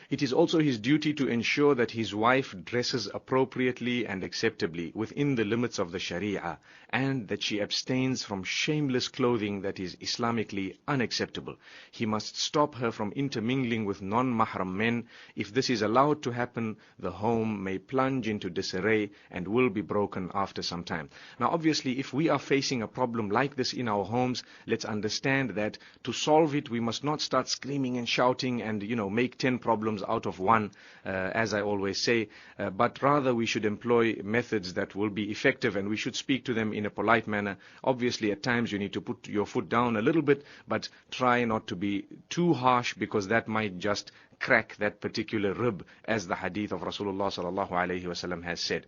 It is also his duty to ensure that his wife dresses appropriately and acceptably within the limits of the Sharia, and that she abstains from shameless clothing that is Islamically unacceptable. He must stop her from intermingling with non-mahram men. If this is allowed to happen, the home may plunge into disarray and will be broken after some time. Now obviously, if we are facing a problem like this in our homes, let's understand that to solve it, we must not start screaming and shouting and make 10 problems out of one, as I always say, but rather we should employ methods that will be effective, and we should speak to them in a polite manner. Obviously, at times you need to put your foot down a little bit, but try not to be too harsh, because that might just crack that particular rib, as the hadith of Rasulullah sallallahu alaihi wasallam has said.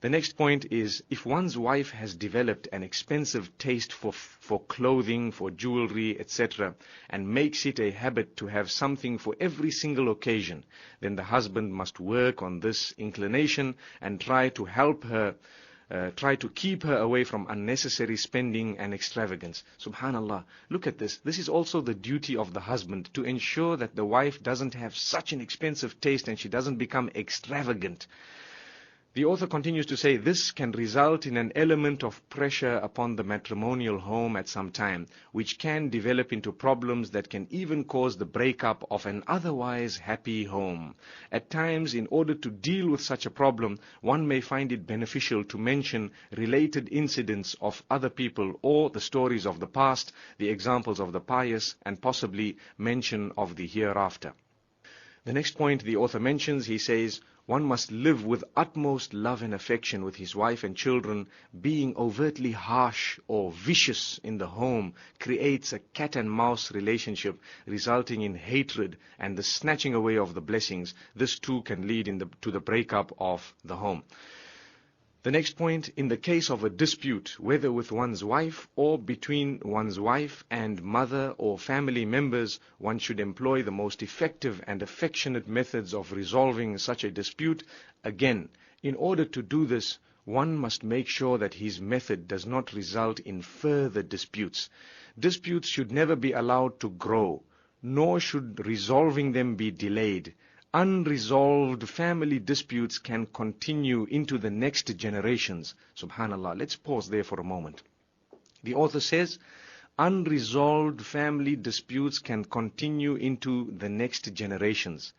The next point is, if one's wife has developed an expensive taste for clothing, for jewelry, etc., and makes it a habit to have something for every single occasion, then the husband must work on this inclination and try to help her, try to keep her away from unnecessary spending and extravagance. Subhanallah, look at this. This is also the duty of the husband, to ensure that the wife doesn't have such an expensive taste and she doesn't become extravagant. The author continues to say, this can result in an element of pressure upon the matrimonial home at some time, which can develop into problems that can even cause the breakup of an otherwise happy home. At times, in order to deal with such a problem, one may find it beneficial to mention related incidents of other people, or the stories of the past, the examples of the pious, and possibly mention of the hereafter. The next point the author mentions, he says, one must live with utmost love and affection with his wife and children. Being overtly harsh or vicious in the home creates a cat and mouse relationship, resulting in hatred and the snatching away of the blessings. This too can lead to the breakup of the home. The next point, in the case of a dispute, whether with one's wife or between one's wife and mother or family members, one should employ the most effective and affectionate methods of resolving such a dispute. Again, in order to do this, one must make sure that his method does not result in further disputes. Disputes should never be allowed to grow, nor should resolving them be delayed. Unresolved family disputes can continue into the next generations. Subhanallah. Let's pause there for a moment. The author says, unresolved family disputes can continue into the next generations.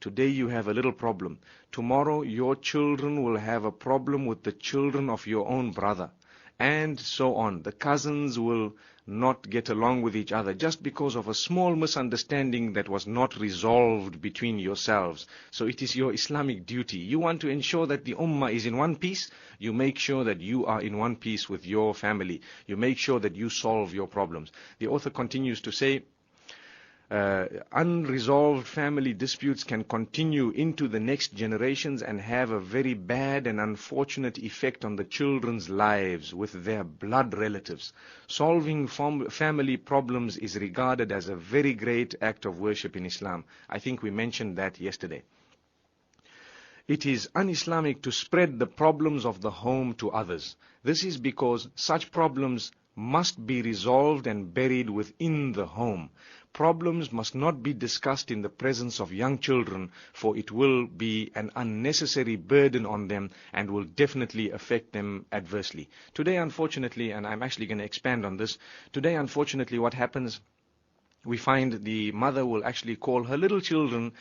Today you have a little problem. Tomorrow your children will have a problem with the children of your own brother. And so on. The cousins will not get along with each other just because of a small misunderstanding that was not resolved between yourselves. So it is your Islamic duty. You want to ensure that the ummah is in one piece, you make sure that you are in one piece with your family. You make sure that you solve your problems. The author continues to say, unresolved family disputes can continue into the next generations and have a very bad and unfortunate effect on the children's lives with their blood relatives. Solving family problems is regarded as a very great act of worship in Islam. I think we mentioned that yesterday. It is un-Islamic to spread the problems of the home to others. This is because such problems must be resolved and buried within the home. Problems must not be discussed in the presence of young children, for it will be an unnecessary burden on them and will definitely affect them adversely. Today, unfortunately, and I'm actually going to expand on this, today, unfortunately, what happens, we find the mother will actually call her little children,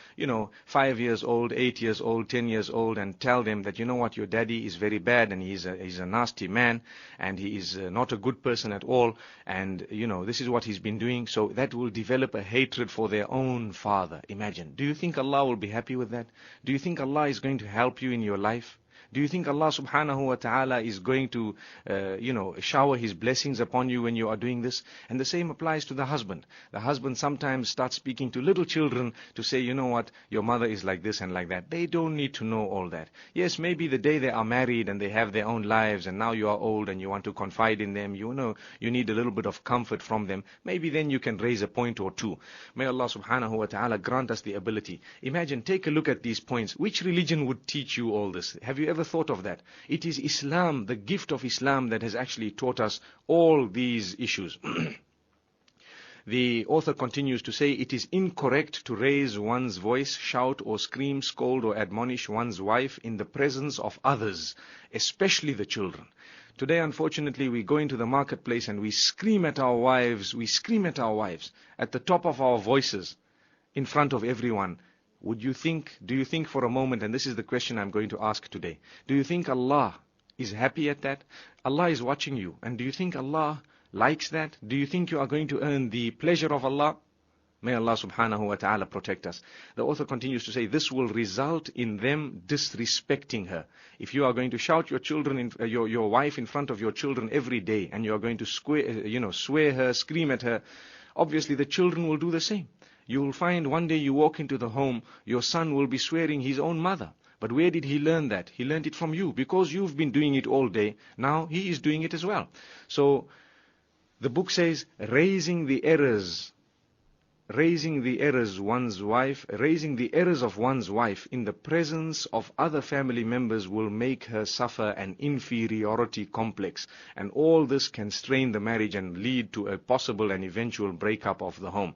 5 years old, 8 years old, 10 years old, and tell them that, what, your daddy is very bad and he's a nasty man and he is not a good person at all, and, this is what he's been doing. So that will develop a hatred for their own father. Imagine. Do you think Allah will be happy with that? Do you think Allah is going to help you in your life? Do you think Allah subhanahu wa ta'ala is going to, shower His blessings upon you when you are doing this? And the same applies to the husband. The husband sometimes starts speaking to little children to say, what, your mother is like this and like that. They don't need to know all that. Yes, maybe the day they are married and they have their own lives and now you are old and you want to confide in them, you need a little bit of comfort from them. Maybe then you can raise a point or two. May Allah subhanahu wa ta'ala grant us the ability. Imagine, take a look at these points. Which religion would teach you all this? Have you ever thought of that? It is Islam, the gift of Islam, that has actually taught us all these issues. The author continues to say, it is incorrect to raise one's voice, shout or scream, scold or admonish one's wife in the presence of others, especially the children. Today, unfortunately, we go into the marketplace and we scream at our wives, at the top of our voices in front of everyone. Do you think for a moment, and this is the question I'm going to ask today, do you think Allah is happy at that? Allah is watching you, and do you think Allah likes that? Do you think you are going to earn the pleasure of Allah? May Allah subhanahu wa ta'ala protect us. The author continues to say, this will result in them disrespecting her. If you are going to shout your children, your wife in front of your children every day, and you are going to swear her, scream at her, obviously the children will do the same. You will find one day you walk into the home, your son will be swearing his own mother. But where did he learn that? He learned it from you, because you've been doing it all day. Now he is doing it as well. So the book says, raising the errors of one's wife in the presence of other family members will make her suffer an inferiority complex, and all this can strain the marriage and lead to a possible and eventual breakup of the home.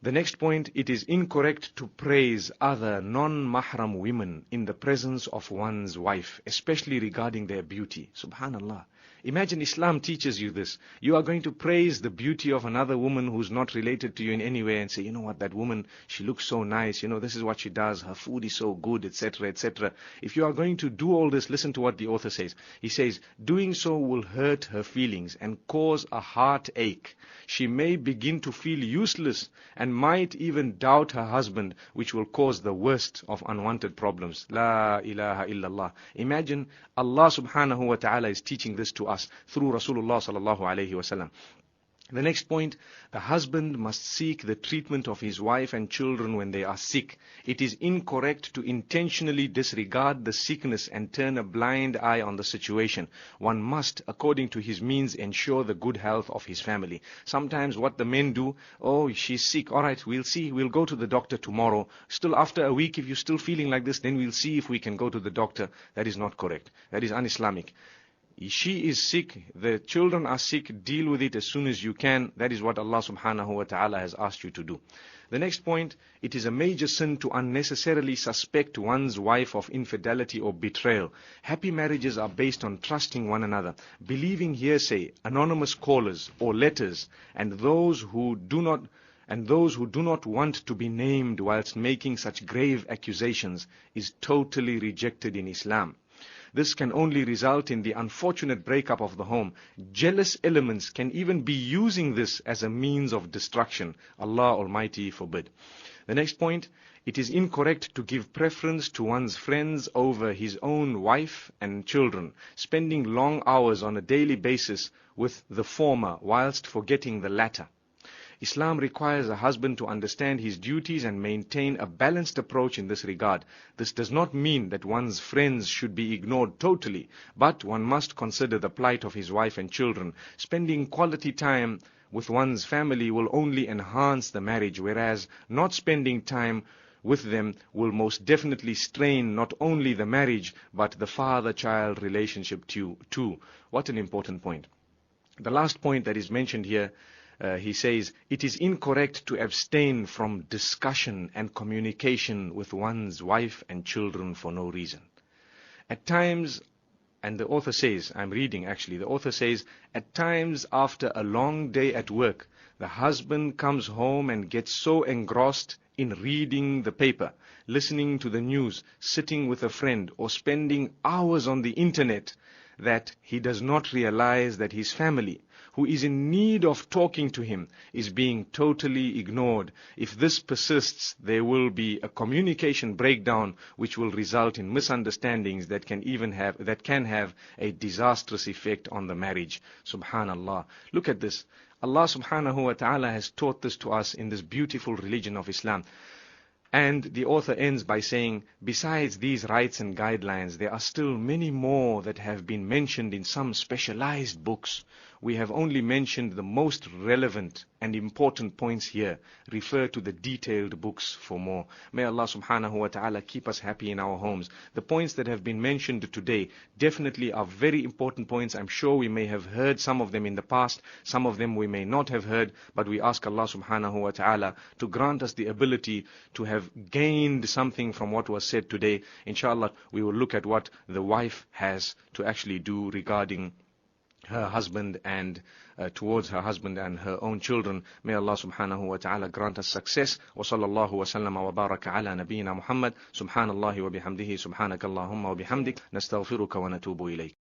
The next point, it is incorrect to praise other non-mahram women in the presence of one's wife, especially regarding their beauty. Subhanallah. Imagine Islam teaches you this. You are going to praise the beauty of another woman who's not related to you in any way and say, you know what, that woman, she looks so nice, this is what she does, her food is so good, etc., etc. If you are going to do all this, listen to what the author says. He says, doing so will hurt her feelings and cause a heartache. She may begin to feel useless and might even doubt her husband, which will cause the worst of unwanted problems. La ilaha illallah. Imagine Allah subhanahu wa ta'ala is teaching this to us through Rasulullah sallallahu alayhi wasallam. The next point, the husband must seek the treatment of his wife and children when they are sick. It is incorrect to intentionally disregard the sickness and turn a blind eye on the situation. One must, according to his means, ensure the good health of his family. Sometimes what the men do, oh, she's sick, all right, we'll see, we'll go to the doctor tomorrow. Still after a week, if you're still feeling like this, then we'll see if we can go to the doctor. That is not correct. That is un-Islamic. She is sick, the children are sick, deal with it as soon as you can. That is what Allah subhanahu wa ta'ala has asked you to do. The next point, it is a major sin to unnecessarily suspect one's wife of infidelity or betrayal. Happy marriages are based on trusting one another, believing hearsay, anonymous callers or letters, and those who do not want to be named whilst making such grave accusations is totally rejected in Islam. This can only result in the unfortunate breakup of the home. Jealous elements can even be using this as a means of destruction. Allah Almighty forbid. The next point, it is incorrect to give preference to one's friends over his own wife and children, spending long hours on a daily basis with the former whilst forgetting the latter. Islam requires a husband to understand his duties and maintain a balanced approach in this regard. This does not mean that one's friends should be ignored totally, but one must consider the plight of his wife and children. Spending quality time with one's family will only enhance the marriage, whereas not spending time with them will most definitely strain not only the marriage, but the father-child relationship too. What an important point. The last point that is mentioned here, he says, it is incorrect to abstain from discussion and communication with one's wife and children for no reason. At times, and the author says, the author says, at times after a long day at work, the husband comes home and gets so engrossed in reading the paper, listening to the news, sitting with a friend, or spending hours on the internet that he does not realize that his family, who is in need of talking to him, is being totally ignored. If this persists, there will be a communication breakdown which will result in misunderstandings that can have a disastrous effect on the marriage. Subhanallah. Look at this. Allah subhanahu wa ta'ala has taught this to us in this beautiful religion of Islam. And the author ends by saying, besides these rights and guidelines, there are still many more that have been mentioned in some specialized books. We have only mentioned the most relevant and important points here. Refer to the detailed books for more. May Allah subhanahu wa ta'ala keep us happy in our homes. The points that have been mentioned today definitely are very important points. I'm sure we may have heard some of them in the past, some of them we may not have heard, but we ask Allah subhanahu wa ta'ala to grant us the ability to have gained something from what was said today. Inshallah, we will look at what the wife has to actually do regarding her husband and towards her husband and her own children. May Allah subhanahu wa ta'ala grant us success. Wa sallallahu wa sallama wa baraka ala nabiyyina Muhammad. Subhanallahi wa bihamdihi. Subhanakallahumma wa bihamdik. Nastaghfiruka wa natubu ilayk.